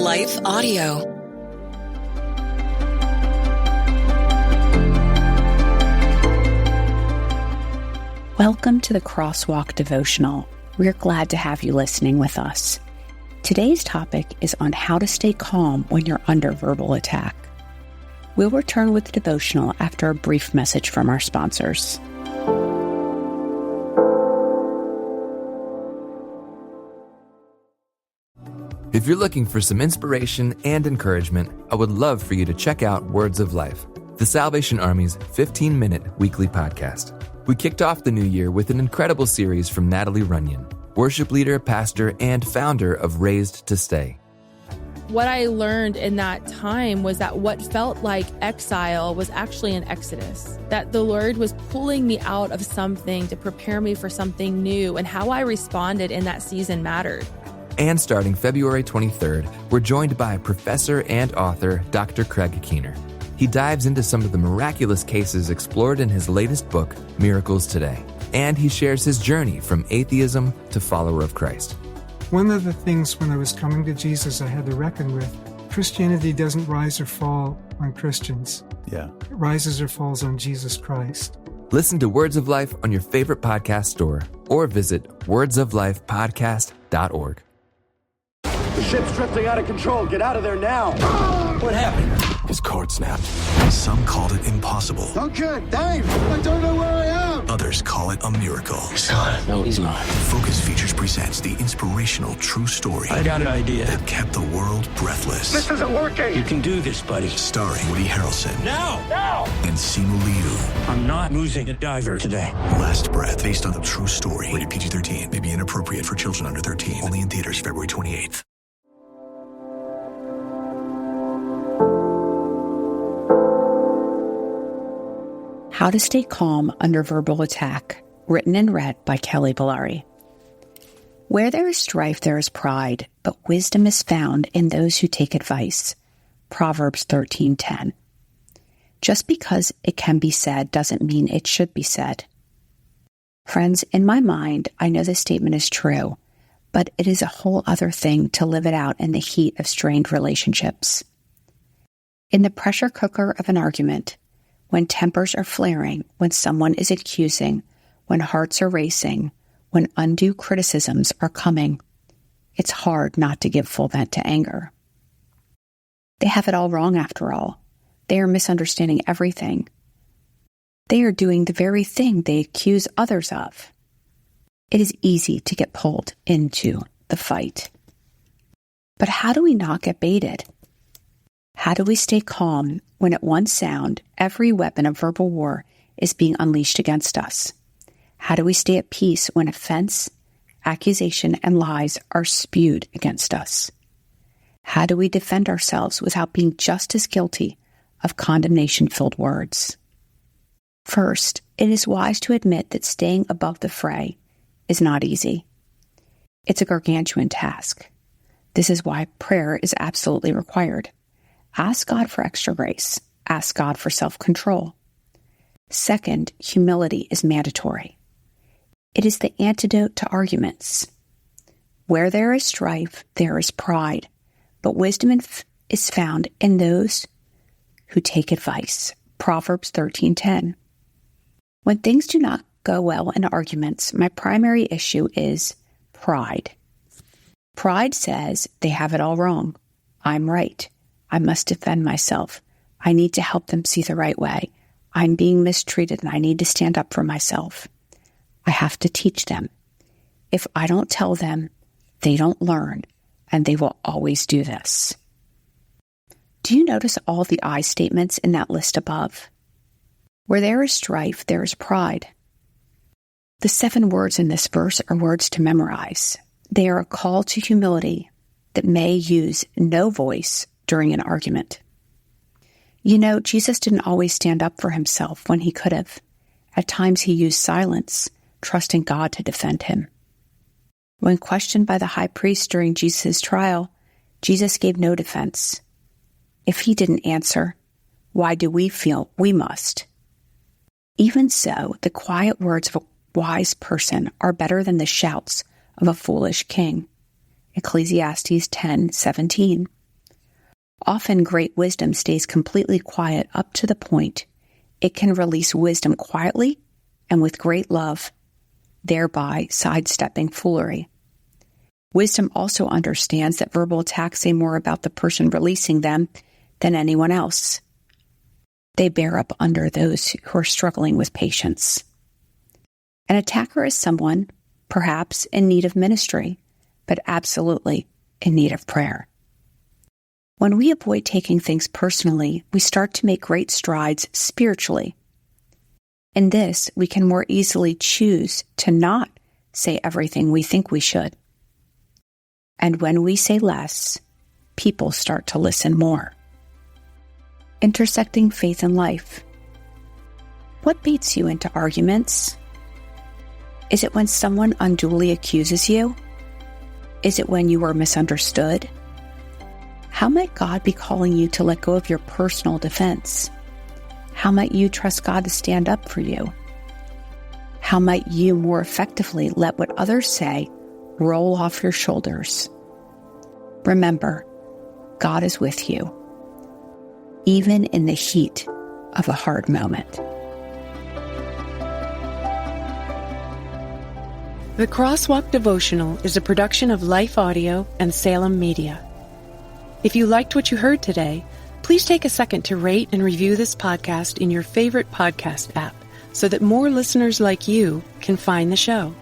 Life Audio. Welcome to the Crosswalk Devotional. We're glad to have you listening with us. Today's topic is on how to stay calm when you're under verbal attack. We'll return with the devotional after a brief message from our sponsors. If you're looking for some inspiration and encouragement, I would love for you to check out Words of Life, the Salvation Army's 15-minute weekly podcast. We kicked off the new year with an incredible series from Natalie Runyon, worship leader, pastor, and founder of Raised to Stay. What I learned in that time was that what felt like exile was actually an exodus, that the Lord was pulling me out of something to prepare me for something new, and how I responded in that season mattered. And starting February 23rd, we're joined by professor and author Dr. Craig Keener. He dives into some of the miraculous cases explored in his latest book, Miracles Today. And he shares his journey from atheism to follower of Christ. One of the things when I was coming to Jesus I had to reckon with, Christianity doesn't rise or fall on Christians. Yeah. It rises or falls on Jesus Christ. Listen to Words of Life on your favorite podcast store or visit wordsoflifepodcast.org. The ship's drifting out of control. Get out of there now. What happened? His cord snapped. Some called it impossible. Okay, Dave, I don't know where I am. Others call it a miracle. Son, no, he's not. Focus Features presents the inspirational true story I got an idea. that kept the world breathless. This isn't working. You can do this, buddy. Starring Woody Harrelson. Now! And Simu Liu. I'm not losing a diver today. Last Breath, based on a true story. Rated PG-13. May be inappropriate for children under 13. Only in theaters February 28th. How to Stay Calm Under Verbal Attack, written and read by Kelly Bellari. Where there is strife, there is pride, but wisdom is found in those who take advice. Proverbs 13:10. Just because it can be said doesn't mean it should be said. Friends, in my mind, I know this statement is true, but it is a whole other thing to live it out in the heat of strained relationships. In the pressure cooker of an argument, when tempers are flaring, when someone is accusing, when hearts are racing, when undue criticisms are coming, it's hard not to give full vent to anger. They have it all wrong after all. They are misunderstanding everything. They are doing the very thing they accuse others of. It is easy to get pulled into the fight. But how do we not get baited? How do we stay calm when at one sound, every weapon of verbal war is being unleashed against us? How do we stay at peace when offense, accusation, and lies are spewed against us? How do we defend ourselves without being just as guilty of condemnation-filled words? First, it is wise to admit that staying above the fray is not easy. It's a gargantuan task. This is why prayer is absolutely required. Ask God for extra grace. Ask God for self-control. Second, humility is mandatory. It is the antidote to arguments. Where there is strife, there is pride, but wisdom is found in those who take advice. Proverbs 13:10. When things do not go well in arguments, my primary issue is pride. Pride says they have it all wrong. I'm right. I must defend myself. I need to help them see the right way. I'm being mistreated and I need to stand up for myself. I have to teach them. If I don't tell them, they don't learn, and they will always do this. Do you notice all the I statements in that list above? Where there is strife, there is pride. The 7 words in this verse are words to memorize. They are a call to humility that may use no voice during an argument. You know, Jesus didn't always stand up for himself when he could have. At times he used silence, trusting God to defend him. When questioned by the high priest during Jesus' trial, Jesus gave no defense. If he didn't answer, why do we feel we must? Even so, the quiet words of a wise person are better than the shouts of a foolish king. Ecclesiastes 10:17. Often great wisdom stays completely quiet up to the point it can release wisdom quietly and with great love, thereby sidestepping foolery. Wisdom also understands that verbal attacks say more about the person releasing them than anyone else. They bear up under those who are struggling with patience. An attacker is someone, perhaps in need of ministry, but absolutely in need of prayer. When we avoid taking things personally, we start to make great strides spiritually. In this, we can more easily choose to not say everything we think we should. And when we say less, people start to listen more. Intersecting faith and life. What baits you into arguments? Is it when someone unduly accuses you? Is it when you are misunderstood? How might God be calling you to let go of your personal defense? How might you trust God to stand up for you? How might you more effectively let what others say roll off your shoulders? Remember, God is with you, even in the heat of a hard moment. The Crosswalk Devotional is a production of Life Audio and Salem Media. If you liked what you heard today, please take a second to rate and review this podcast in your favorite podcast app so that more listeners like you can find the show.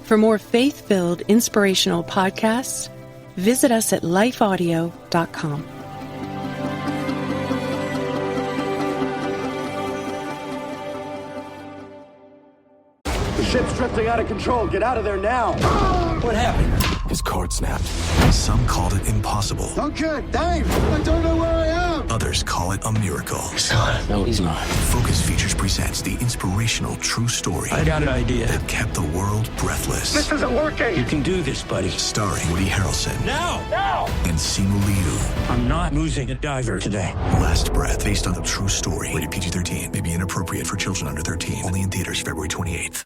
For more faith-filled, inspirational podcasts, visit us at lifeaudio.com. The ship's drifting out of control. Get out of there now. What happened? His cord snapped. Some called it impossible. Okay, Dave, I don't know where I am. Others call it a miracle. Son, no, he's not. Focus Features presents the inspirational true story I got an idea. that kept the world breathless. This isn't working. You can do this, buddy. Starring Woody Harrelson Now! and Simu Liu. I'm not losing a diver today. Last Breath, based on a true story. Rated PG-13. May be inappropriate for children under 13. Only in theaters February 28th.